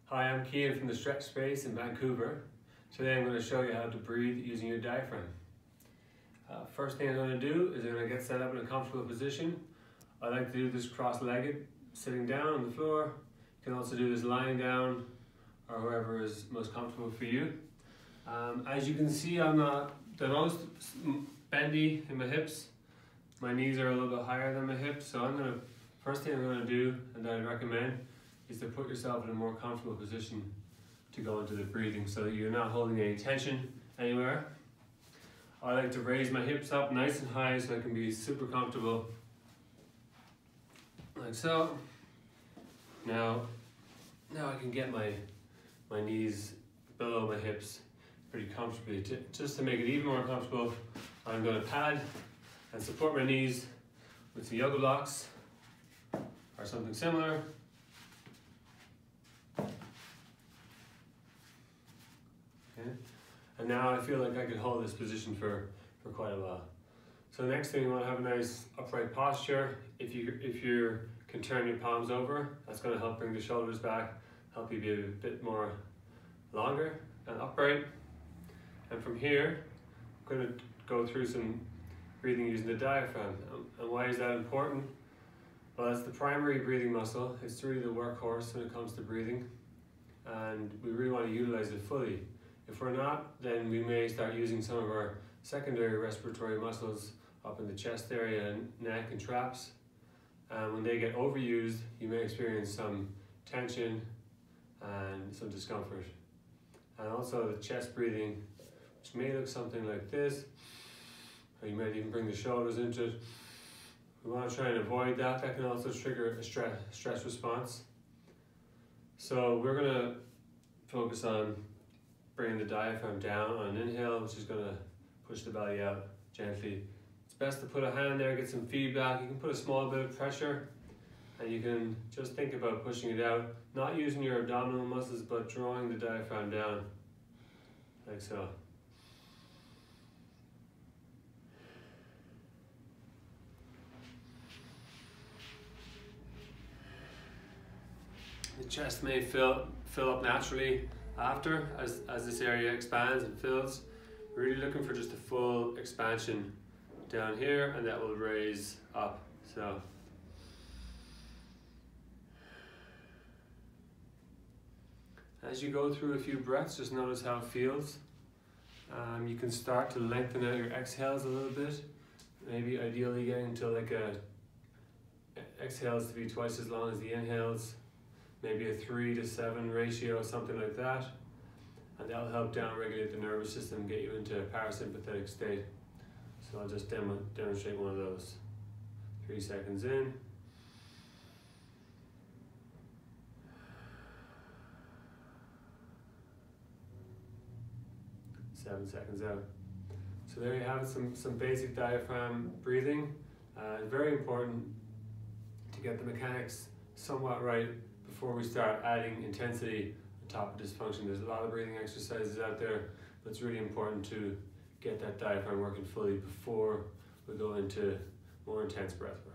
Hi, I'm Cian from the Stretch Space in Vancouver. Today I'm going to show you how to breathe using your diaphragm. First thing I'm going to do is I'm going to get set up in a comfortable position. I like to do this cross-legged, sitting down on the floor. You can also do this lying down or wherever is most comfortable for you. As you can see, I'm not the most bendy in my hips. My knees are a little bit higher than my hips, so first thing I'm going to do, and I recommend, is to put yourself in a more comfortable position to go into the breathing so that you're not holding any tension anywhere. I like to raise my hips up nice and high so I can be super comfortable, like so. Now I can get my knees below my hips pretty comfortably. Just to make it even more comfortable, I'm going to pad and support my knees with some yoga blocks or something similar. Okay. And now I feel like I can hold this position for quite a while. So next thing, you want to have a nice upright posture. If you can turn your palms over, that's going to help bring the shoulders back, help you be a bit more longer and upright. And from here, I'm going to go through some breathing using the diaphragm. And why is that important? Well, it's the primary breathing muscle. It's really the workhorse when it comes to breathing, and we really want to utilize it fully. If we're not, then we may start using some of our secondary respiratory muscles up in the chest area and neck and traps. And when they get overused, you may experience some tension and some discomfort. And also the chest breathing, which may look something like this, or you might even bring the shoulders into it. We want to try and avoid that. That can also trigger a stress response. So we're going to focus on bringing the diaphragm down on an inhale, which is going to push the belly out gently. It's best to put a hand there, get some feedback. You can put a small bit of pressure, and you can just think about pushing it out, not using your abdominal muscles, but drawing the diaphragm down, like so. The chest may fill up naturally after, as this area expands and fills. We're really looking for just a full expansion down here, and that will raise up. So as you go through a few breaths, just notice how it feels. You can start to lengthen out your exhales a little bit, maybe ideally getting to like exhales to be twice as long as the inhales, maybe a 3:7 ratio, something like that. And that'll help down-regulate the nervous system and get you into a parasympathetic state. So I'll just demonstrate one of those. 3 seconds in. 7 seconds out. So there you have it, some basic diaphragm breathing. Very important to get the mechanics somewhat right before we start adding intensity on top of this function. There's a lot of breathing exercises out there, but it's really important to get that diaphragm working fully before we go into more intense breath work.